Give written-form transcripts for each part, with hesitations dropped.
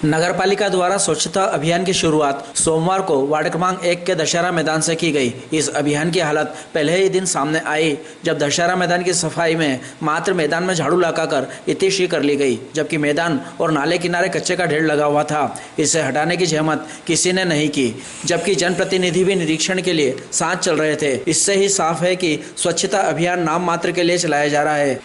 नगरपालिका द्वारा स्वच्छता अभियान की शुरुआत सोमवार को वार्ड क्रमांक 1 के दशहरा मैदान से की गई। इस अभियान की हालत पहले ही दिन सामने आई जब दशहरा मैदान की सफाई में मात्र मैदान में झाड़ू लगाकर इतिश्री कर ली गई, जबकि मैदान और नाले किनारे कच्चे का ढेर लगा हुआ था। इसे हटाने की जहमत किसी ने नहीं की, जबकि जनप्रतिनिधि भी निरीक्षण के लिए साथ चल रहे थे। इससे ही साफ है कि स्वच्छता अभियान नाम मात्र के लिए चलाया जा रहा है।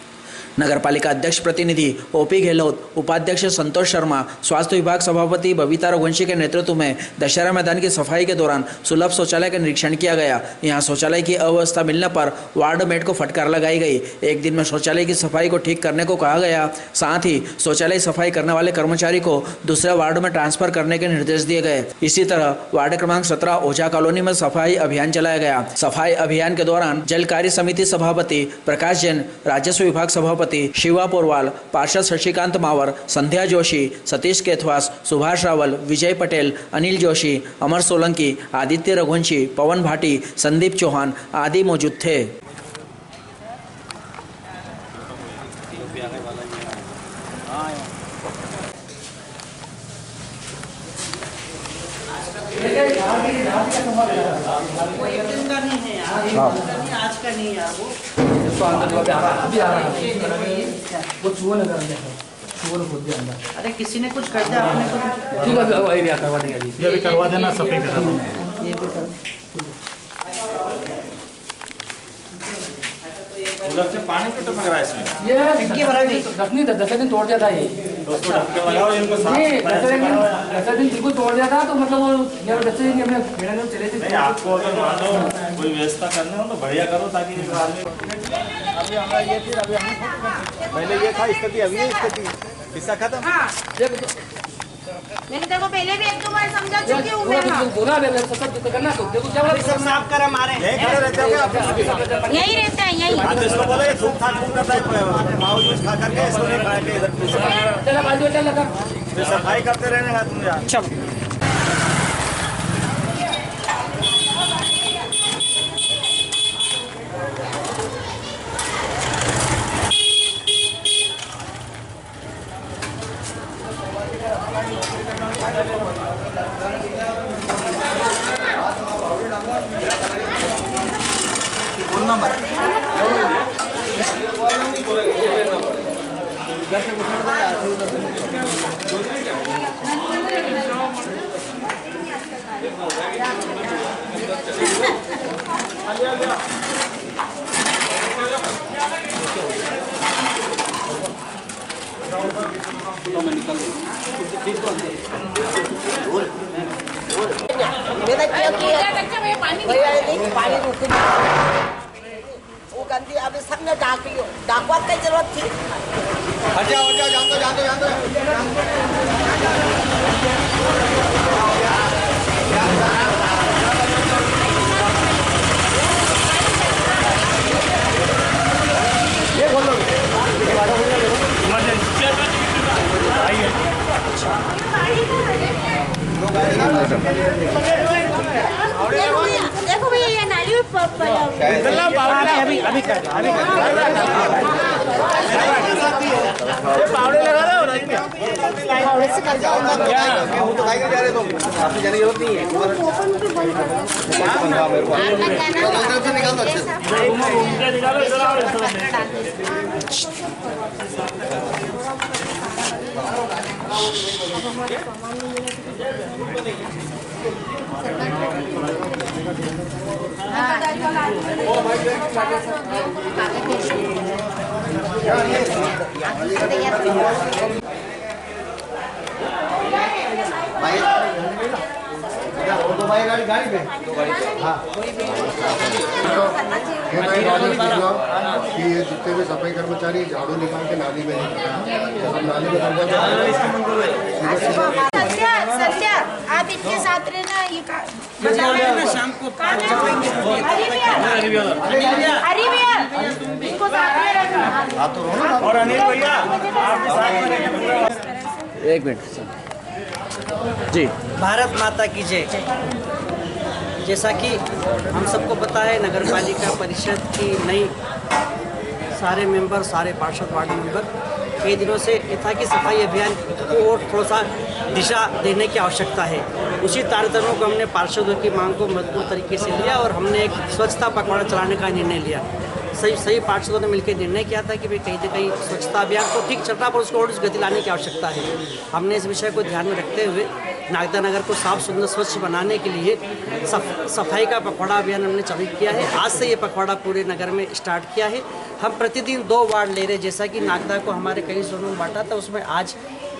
नगरपालिका अध्यक्ष प्रतिनिधि ओपी गहलोत, उपाध्यक्ष संतोष शर्मा, स्वास्थ्य विभाग सभापति बबीता रघुवंशी के नेतृत्व में दशहरा मैदान की सफाई के दौरान सुलभ शौचालय का निरीक्षण किया गया। यहां शौचालय की अव्यवस्था मिलने पर वार्ड मेट को फटकार लगाई गई। एक दिन में शौचालय की सफाई को ठीक करने को कहा गया। साथ ही शौचालय सफाई करने वाले कर्मचारी को दूसरे वार्ड में ट्रांसफर करने के निर्देश दिए गए। इसी तरह वार्ड क्रमांक 17 ओझा कॉलोनी में सफाई अभियान चलाया गया। सफाई अभियान के दौरान जल कार्य समिति सभापति प्रकाश जैन, राजस्व विभाग सभापति शिवा पोरवाल, पार्षद शशिकांत मावर, संध्या जोशी, सतीश केथवास, सुभाष रावल, विजय पटेल, अनिल जोशी, अमर सोलंकी, आदित्य रघुवंशी, पवन भाटी, संदीप चौहान आदि मौजूद थे। आज का नहीं है वो चूहा लगा अंदर। अरे किसी ने कुछ कर दिया, आपने कुछ ठीक है करवा देंगे जी, ये भी करवा देना, सफाई करा देना, ये भी कर उधर से पानी क्यों टपक रहा है इसमें? ये टंकी भरा गई, 10 दिन तोड़ दिया था ये, दोस्तों ढक्कन लगाओ इनको साफ। ये 10 दिन बिल्कुल तोड़ दिया था, तो मतलब वो जब 10 दिन अपने मेरा नाम चले थे। नहीं, आपको अगर मान लो कोई व्यवस्था करनी हो तो बढ़िया करो, ताकि अभी हमारा ये फिर अभी हम पहले ये था स्थिति, अभी ये स्थिति हिस्सा खत्म। हाँ। मैंने देखो पहले भी 1-2 बार समझा चुकी हूँ मैं। बोला सब करना तो देखो क्या सब साफ कर हमारे यही रहते हो आप, यही रहता है यही। हाँ तो इसको बोलो ये थूक थाक करता है, माहौल यूज खा करके इसको नहीं खा के इधर चला बाजू चल लगा, सफाई करते रहने का तुम यार। चलो पानी रुक वो गंदी अभी सबने डाकवात की जरूरत थी। हटाओ जान दो ये बोल लो देखो भैया ये नाली अभी पावड़े लगा रहे हो, पावड़े से कर जाओ तो भाई जा रहे तुम आपकी जाने की जरूरत नहीं है। निकाल दो अच्छे गाड़ी पे हाँ कि ये जितने भी सफाई कर्मचारी झाड़ू निकाल के नाली में नाली सत्या आप इनके साथ रहना, ये शाम को इनको साथ में रखना। और अनिल भैया एक मिनट जी। भारत माता की जय। जैसा कि हम सबको पता है, नगर पालिका परिषद की नई सारे मेंबर, सारे पार्षद वार्ड मेंबर कई दिनों से ये था कि सफाई अभियान को और थोड़ा सा दिशा देने की आवश्यकता है। उसी तारतम्य को हमने पार्षदों की मांग को मजबूत तरीके से लिया और हमने एक स्वच्छता पखवाड़ा चलाने का निर्णय लिया। सही पार्षदों ने मिलकर निर्णय किया था कि भाई कहीं ना कहीं स्वच्छता अभियान तो ठीक चल रहा पर उसको और गति लाने की आवश्यकता है। हमने इस विषय को ध्यान में रखते हुए नागदा नगर को साफ सुंदर स्वच्छ बनाने के लिए सफाई का पखवाड़ा अभियान हमने चालू किया है। आज से ये पखवाड़ा पूरे नगर में स्टार्ट किया है। हम प्रतिदिन 2 वार्ड ले रहे हैं, जैसा कि नागदा को हमारे कई जोनों में बांटा था, उसमें आज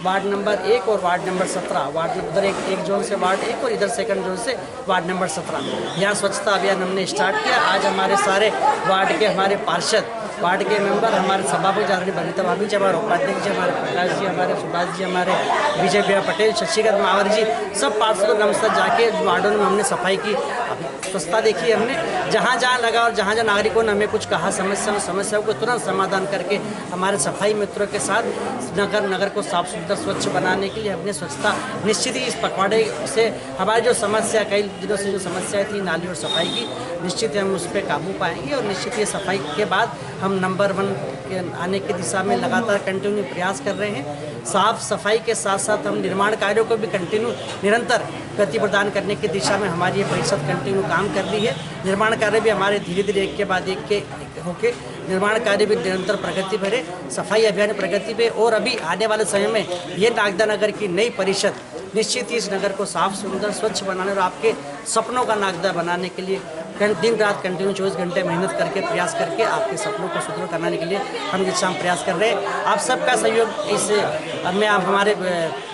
वार्ड नंबर 1 और वार्ड नंबर 17, वार्ड उधर एक जोन से वार्ड 1 और इधर सेकंड जोन से वार्ड नंबर 17, यहाँ स्वच्छता अभियान हमने स्टार्ट किया। आज हमारे सारे वार्ड के हमारे पार्षद, वार्ड के मेंबर, हमारे सभापति आदरणीय बनीता भाभी जी, हमारे उपाध्यक्ष जी, हमारे प्रकाश जी, हमारे सुभाष जी, हमारे विजय भैया पटेल, शशिकांत मावर जी, सब पार्षदों के अनुसार जाके वार्डों में हमने सफाई की स्वच्छता देखी। हमने जहाँ जहाँ लगा और जहाँ जहाँ नागरिकों ने हमें कुछ कहा समस्याओं को तुरंत समाधान करके हमारे सफाई मित्रों के साथ नगर को साफ सुथरा स्वच्छ बनाने के लिए हमने स्वच्छता निश्चित ही इस पखवाड़े से हमारी जो समस्या कई दिनों से जो समस्या थी नाली और सफाई की, निश्चित ही हम उस पर काबू पाएंगे और निश्चित ही सफाई के बाद हम नंबर 1 के आने की दिशा में लगातार कंटिन्यू प्रयास कर रहे हैं। साफ सफाई के साथ साथ हम निर्माण कार्यों को भी निरंतर गति प्रदान करने की दिशा में हमारी ये परिषद कंटिन्यू काम कर रही है। निर्माण कार्य भी हमारे धीरे धीरे एक के बाद एक के होके निर्माण कार्य भी निरंतर प्रगति पर है, सफाई अभियान प्रगति पे। और अभी आने वाले समय में ये नागदा नगर की नई परिषद निश्चित ही इस नगर को साफ सुंदर स्वच्छ बनाने और आपके सपनों का नागदा बनाने के लिए दिन रात कंटिन्यू 24 घंटे मेहनत करके प्रयास करके आपके सपनों को सुदृढ़ कराने के लिए हम इस शाम प्रयास कर रहे हैं। आप सबका सहयोग इस मैं हमारे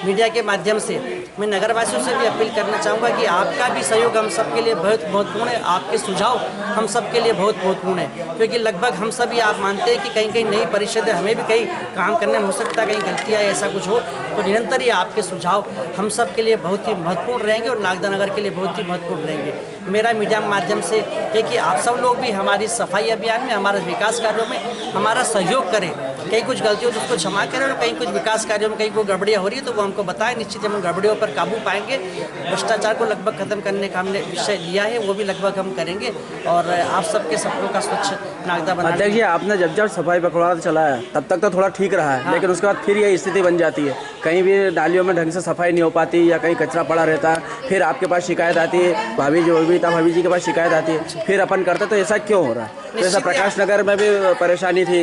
मीडिया के माध्यम से मैं नगरवासियों से भी अपील करना चाहूँगा कि आपका भी सहयोग हम सबके लिए बहुत महत्वपूर्ण है। आपके सुझाव हम सबके लिए बहुत महत्वपूर्ण है, क्योंकि लगभग हम सभी आप मानते हैं कि कहीं कहीं नई परिषद है, हमें भी कहीं काम करने में हो सकता है कहीं गलतियाँ ऐसा कुछ हो, तो निरंतर ही आपके सुझाव हम सब के लिए बहुत ही महत्वपूर्ण रहेंगे और नागदा नगर के लिए बहुत ही महत्वपूर्ण रहेंगे। मेरा मीडिया के माध्यम से है कि आप सब लोग भी हमारी सफाई अभियान में, हमारे विकास कार्यों में हमारा सहयोग करें। कहीं कुछ गलतियों तो उसको क्षमा करें और कहीं कुछ विकास कार्यों में कहीं कोई गड़बड़ियाँ हो रही है तो वो हमको बताएं। निश्चित हम गड़बड़ियों पर काबू पाएंगे। भ्रष्टाचार को लगभग खत्म करने का हमने विषय लिया है, वो भी लगभग हम करेंगे और आप सबके सपनों का स्वच्छ नागदा बना। देखिए, आपने जब सफाई पखवाड़ा चलाया तब तक तो थोड़ा ठीक रहा है, हाँ। लेकिन उसके बाद फिर ये स्थिति बन जाती है, कहीं भी नालियों में ढंग से सफाई नहीं हो पाती या कहीं कचरा पड़ा रहता है, फिर आपके पास शिकायत आती है, भाभी जी के पास शिकायत आती है, फिर अपन करते तो ऐसा क्यों हो रहा है? जैसा प्रकाश नगर में भी परेशानी थी।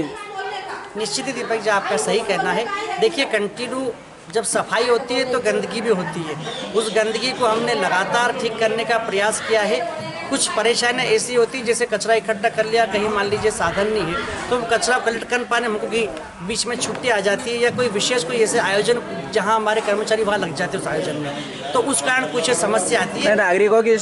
निश्चित ही दीपक जी आपका सही कहना है। देखिए, कंटिन्यू जब सफाई होती है तो गंदगी भी होती है। उस गंदगी को हमने लगातार ठीक करने का प्रयास किया है। कुछ परेशानियाँ ऐसी होती है जैसे कचरा इकट्ठा कर लिया, कहीं मान लीजिए साधन नहीं है तो कचरा कलेक्ट कर पाने हमको कहीं बीच में छुट्टी आ जाती है या कोई विशेष कोई ऐसे आयोजन जहाँ हमारे कर्मचारी वहाँ लग जाते हैं उस आयोजन में, तो उस कारण कुछ समस्या आती है। नागरिकों की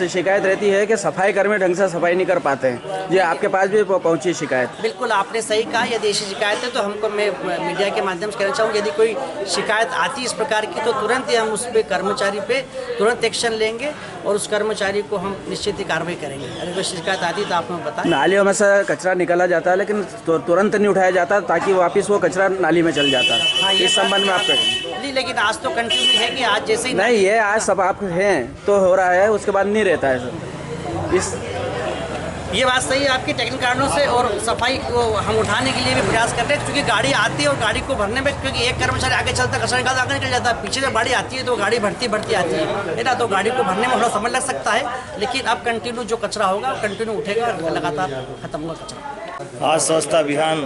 शिकायत रहती है कि सफाई कर्मी ढंग से सफाई नहीं कर पाते हैं। ये आपके पास भी पहुँची शिकायत? बिल्कुल, आपने सही कहा। यदि ऐसी शिकायत है तो हमको मैं मीडिया के माध्यम से कहना चाहूँगा, यदि कोई शिकायत आती है इस प्रकार की तो तुरंत ही हम उस पर कर्मचारी पे तुरंत एक्शन लेंगे और उस कर्मचारी को हम निश्चित ही कार्रवाई करेंगे। अगर कोई शिकायत आती है तो आप हमें बताएं। नालियों में से कचरा निकाला जाता है लेकिन तुरंत नहीं उठाया जाता ताकि वापस वो कचरा नाली में चल जाता है। हाँ, इस संबंध में आप कहेंगे? लेकिन आज तो कंटिन्यू है कि आज जैसे ही नहीं, ये आज सब आप हैं तो हो रहा है, उसके बाद नहीं रहता है सर। इस ये बात सही है आपकी। टेक्निकल कारणों से और सफाई को हम उठाने के लिए भी प्रयास करते हैं, क्योंकि गाड़ी आती है और गाड़ी को भरने में, क्योंकि एक कर्मचारी आगे चलता है कचरा निकालता आगे निकल जाता है, पीछे जब गाड़ी आती है तो गाड़ी भरती आती है ना, तो गाड़ी को भरने में थोड़ा समय लग सकता है। लेकिन अब कंटिन्यू जो कचरा होगा कंटिन्यू उठेगा और लगातार खत्म होगा कचरा। आज स्वच्छता अभियान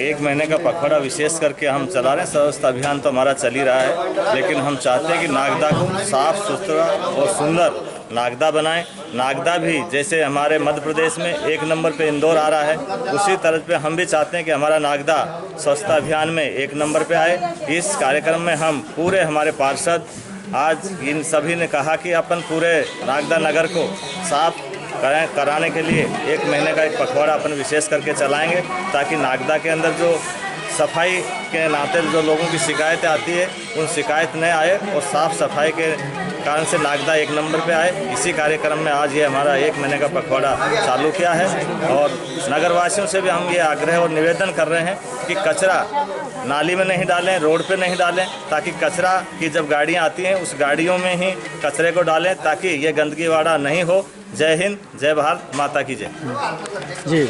1 महीने का पखवाड़ा विशेष करके हम चला रहे हैं। स्वच्छता अभियान तो हमारा चल ही रहा है, लेकिन हम चाहते हैं कि नागदा को साफ सुथरा और सुंदर नागदा बनाएं। नागदा भी जैसे हमारे मध्य प्रदेश में 1 नंबर पे इंदौर आ रहा है, उसी तरह पे हम भी चाहते हैं कि हमारा नागदा स्वच्छता अभियान में 1 नंबर पे आए। इस कार्यक्रम में हम पूरे हमारे पार्षद आज इन सभी ने कहा कि अपन पूरे नागदा नगर को साफ कराने के लिए 1 महीने का एक पखवाड़ा अपन विशेष करके चलाएंगे, ताकि नागदा के अंदर जो सफाई के नाते जो लोगों की शिकायतें आती है उन शिकायत न आए और साफ़ सफाई के कारण से नागदा 1 नंबर पे आए। इसी कार्यक्रम में आज ये हमारा 1 महीने का पखवाड़ा चालू किया है और नगरवासियों से भी हम ये आग्रह और निवेदन कर रहे हैं कि कचरा नाली में नहीं डालें, रोड पे नहीं डालें, ताकि कचरा की जब गाड़ियाँ आती हैं उस गाड़ियों में ही कचरे को डालें ताकि ये गंदगी वाड़ा नहीं हो। जय हिंद, जय भारत, माता की जय। जी।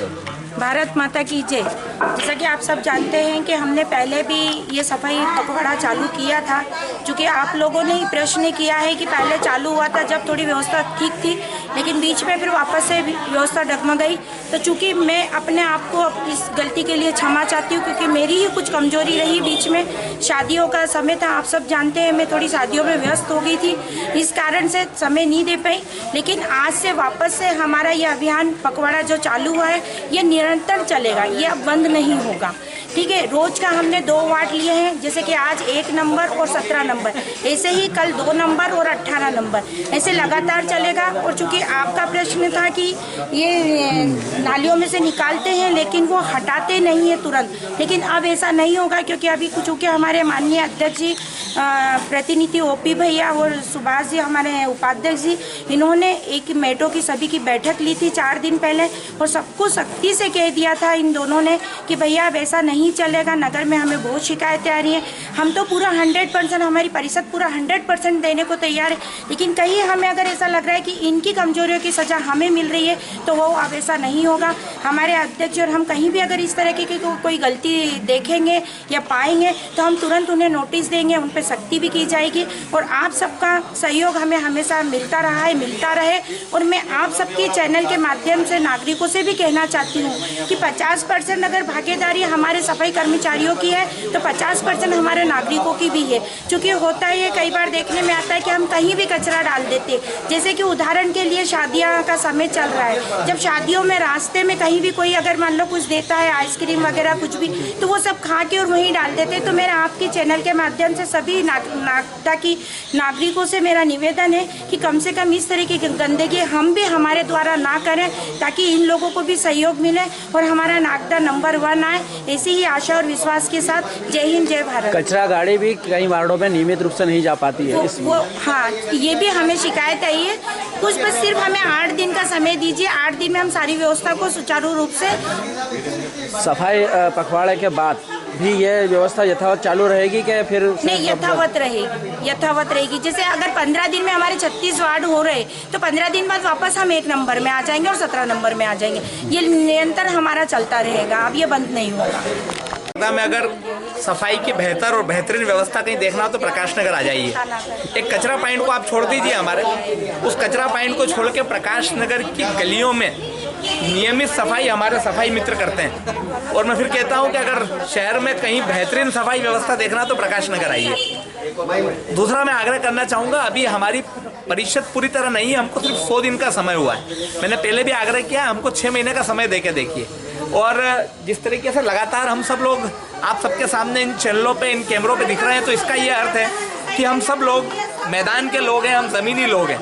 भारत माता की जय। जैसा कि आप सब जानते हैं कि हमने पहले भी ये सफाई पखवाड़ा चालू किया था, क्योंकि आप लोगों ने ही प्रश्न किया है कि पहले चालू हुआ था जब थोड़ी व्यवस्था ठीक थी, लेकिन बीच में फिर वापस से व्यवस्था डगमगाई। तो चूँकि मैं अपने आप को इस गलती के लिए क्षमा चाहती हूँ, क्योंकि मेरी ही कुछ कमजोरी रही। बीच में शादियों का समय था, आप सब जानते हैं, मैं थोड़ी शादियों में व्यस्त हो गई थी, इस कारण से समय नहीं दे पाई। लेकिन आज से वापस से हमारा ये अभियान पखवाड़ा जो चालू हुआ है ये निरंतर चलेगा, ये अब बंद नहीं होगा। ठीक है, रोज का हमने 2 वार्ड लिए हैं, जैसे कि आज 1 नंबर और 17 नंबर, ऐसे ही कल 2 नंबर और 18 नंबर, ऐसे लगातार चलेगा। और चूँकि आपका प्रश्न था कि ये नालियों में से निकालते हैं लेकिन वो हटाते नहीं है तुरंत, लेकिन अब ऐसा नहीं होगा, क्योंकि अभी चूँकि हमारे माननीय अध्यक्ष जी प्रतिनिधि ओपी भैया और सुभाष जी हमारे उपाध्यक्ष जी, इन्होंने एक मेटो की सभी की बैठक ली थी 4 दिन पहले, और सबको सख्ती से कह दिया था इन दोनों ने कि भैया वैसा नहीं चलेगा, नगर में हमें बहुत शिकायतें आ रही हैं। हम तो पूरा 100%, हमारी परिषद पूरा 100% देने को तैयार है, लेकिन कहीं हमें अगर ऐसा लग रहा है कि इनकी कमजोरियों की सज़ा हमें मिल रही है तो वो अब ऐसा नहीं होगा। हमारे अध्यक्ष और हम कहीं भी अगर इस तरह की कोई गलती देखेंगे या पाएंगे तो हम तुरंत उन्हें नोटिस देंगे, उन पर सख्ती भी की जाएगी। और आप सबका सहयोग हमें हमेशा मिलता रहा है, मिलता रहे। और मैं आप सबके चैनल के माध्यम से नागरिकों से भी कहना चाहती हूँ कि 50% अगर भागीदारी हमारे सफाई कर्मचारियों की है तो 50% हमारे नागरिकों की भी है। क्योंकि होता है, कई बार देखने में आता है कि हम कहीं भी कचरा डाल देते, जैसे कि उदाहरण के लिए शादियाँ का समय चल रहा है, जब शादियों में रास्ते में कहीं भी कोई अगर मान लो कुछ देता है, आइसक्रीम वगैरह कुछ भी, तो वो सब खा के और वहीं डाल देते। तो मेरा आपके चैनल के माध्यम से सभी नागरिकों से मेरा निवेदन है कि कम से कम इस तरह की गंदगी हम भी हमारे द्वारा ना करें, ताकि इन लोगों को भी सहयोग मिले और हमारा नागदा नंबर 1 आए। ऐसी ही आशा और विश्वास के साथ जय हिंद, जय भारत। कचरा गाड़ी भी कई वार्डों में नियमित रूप से नहीं जा पाती है। हाँ, ये भी हमें शिकायत आई है। कुछ बस सिर्फ हमें 8 दिन का समय दीजिए, 8 दिन में हम सारी व्यवस्था को सुचारू रूप से। सफाई पखवाड़े के बाद भी ये व्यवस्था यथावत चालू रहेगी क्या? फिर नहीं, यथावत रहेगी। जैसे अगर 15 दिन में हमारे 36 वार्ड हो रहे तो 15 दिन बाद वापस हम 1 नंबर में आ जाएंगे और 17 नंबर में आ जाएंगे। ये निरंतर हमारा चलता रहेगा, अब ये बंद नहीं होगा। में अगर सफाई की बेहतर और बेहतरीन व्यवस्था कहीं देखना हो तो प्रकाश नगर आ जाइए। एक कचरा पॉइंट को आप छोड़ दीजिए, हमारे उस कचरा पॉइंट को छोड़ के प्रकाश नगर की गलियों में नियमित सफाई हमारे सफाई मित्र करते हैं। और मैं फिर कहता हूं कि अगर शहर में कहीं बेहतरीन सफाई व्यवस्था देखना तो प्रकाश नगर आइए। दूसरा मैं आग्रह करना चाहूँगा, अभी हमारी परिषद पूरी तरह नहीं है, हमको सिर्फ 100 दिन का समय हुआ है। मैंने पहले भी आग्रह किया, हमको 6 महीने का समय दे के देखिए। और जिस तरीके से लगातार हम सब लोग आप सबके सामने इन चैनलों पे, इन कैमरों पे दिख रहे हैं, तो इसका ये अर्थ है कि हम सब लोग मैदान के लोग हैं, हम ज़मीनी लोग हैं।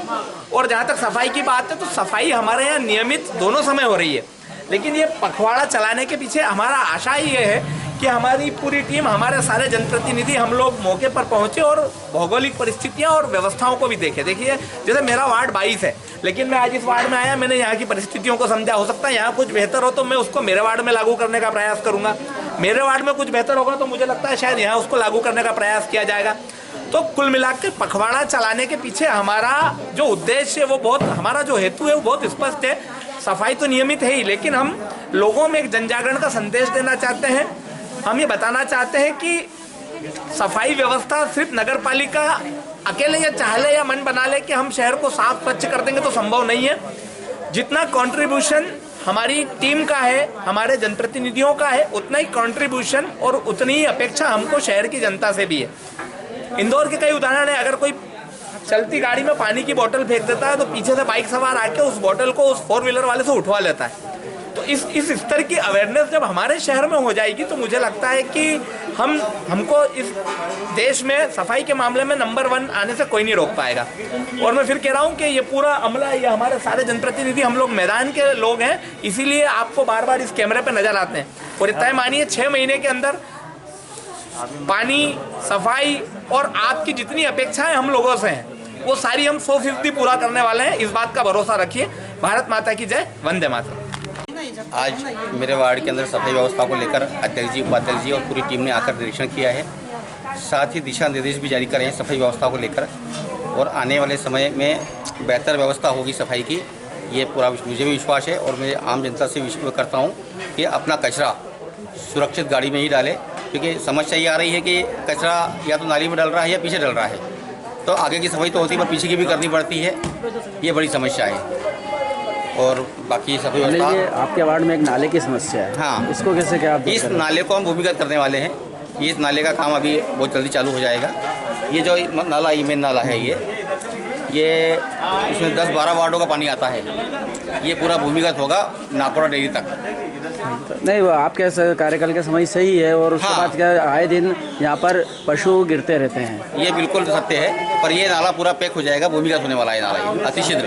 और जहाँ तक सफाई की बात है तो सफाई हमारे यहाँ नियमित दोनों समय हो रही है, लेकिन ये पखवाड़ा चलाने के पीछे हमारा आशा ये है कि हमारी पूरी टीम, हमारे सारे जनप्रतिनिधि, हम लोग मौके पर पहुंचे और भौगोलिक परिस्थितियां और व्यवस्थाओं को भी देखें। देखिए, जैसे मेरा वार्ड 22 है, लेकिन मैं आज इस वार्ड में आया, मैंने यहाँ की परिस्थितियों को समझा। हो सकता है यहाँ कुछ बेहतर हो तो मैं उसको मेरे वार्ड में लागू करने का प्रयास करूँगा, मेरे वार्ड में कुछ बेहतर होगा तो मुझे लगता है शायद यहाँ उसको लागू करने का प्रयास किया जाएगा। तो कुल मिलाकर पखवाड़ा चलाने के पीछे हमारा जो उद्देश्य है वो बहुत, हमारा जो हेतु है वो बहुत स्पष्ट है। सफाई तो नियमित है ही, लेकिन हम लोगों में एक जनजागरण का संदेश देना चाहते हैं। हम ये बताना चाहते हैं कि सफाई व्यवस्था सिर्फ नगर पालिका अकेले या चाहे या मन बना ले कि हम शहर को साफ स्वच्छ कर देंगे तो संभव नहीं है। जितना कंट्रीब्यूशन हमारी टीम का है, हमारे जनप्रतिनिधियों का है, उतना ही कंट्रीब्यूशन और उतनी ही अपेक्षा हमको शहर की जनता से भी है। इंदौर के कई उदाहरण है, अगर कोई चलती गाड़ी में पानी की बोतल फेंक देता है तो पीछे से बाइक सवार आके उस बोतल को उस 4 व्हीलर वाले से उठवा लेता है। तो इस स्तर की अवेयरनेस जब हमारे शहर में हो जाएगी तो मुझे लगता है कि हमको इस देश में सफाई के मामले में नंबर 1 आने से कोई नहीं रोक पाएगा। और मैं फिर कह रहा हूँ कि ये पूरा अमला, ये हमारे सारे जनप्रतिनिधि, हम लोग मैदान के लोग हैं, इसीलिए आपको बार बार इस कैमरे पर नजर आते हैं। और तय मानिए 6 महीने के अंदर पानी, सफाई और आपकी जितनी अपेक्षाएं हम लोगों से हैं वो सारी हम 100% पूरा करने वाले हैं। इस बात का भरोसा रखिए। भारत माता की जय, वंदे मातरम। आज मेरे वार्ड के अंदर सफाई व्यवस्था को लेकर अध्यक्ष जी, उपाध्यक्ष जी और पूरी टीम ने आकर निरीक्षण किया है। साथ ही दिशा निर्देश भी जारी करे हैं सफाई व्यवस्था को लेकर, और आने वाले समय में बेहतर व्यवस्था होगी सफाई की। ये पूरा मुझे भी विश्वास है और मैं आम जनता से विश्वास करता हूँ कि अपना कचरा सुरक्षित गाड़ी में ही डालें, क्योंकि समस्या ये आ रही है कि कचरा या तो नाली में डल रहा है या पीछे डल रहा है, तो आगे की सफाई तो होती है पर पीछे की भी करनी पड़ती है, ये बड़ी समस्या है। और बाकी सफाई व्यवस्था, आपके वार्ड में एक नाले की समस्या है, हाँ, इसको कैसे क्या आप इस नाले को हम भूमिगत करने वाले हैं। ये इस नाले का काम अभी बहुत जल्दी चालू हो जाएगा। ये जो नाला मेन नाला है ये इसमें 10-12 वार्डों का पानी आता है, ये पूरा भूमिगत होगा नाकोड़ा डेयरी तक। नहीं, वो आपके कार्यकाल के समय सही है और उसके बाद क्या आए दिन यहाँ पर पशु गिरते रहते हैं। ये बिल्कुल सत्य है, पर ये नाला पूरा पैक हो जाएगा, भूमिगत होने वाला है नाला अति शीघ्र।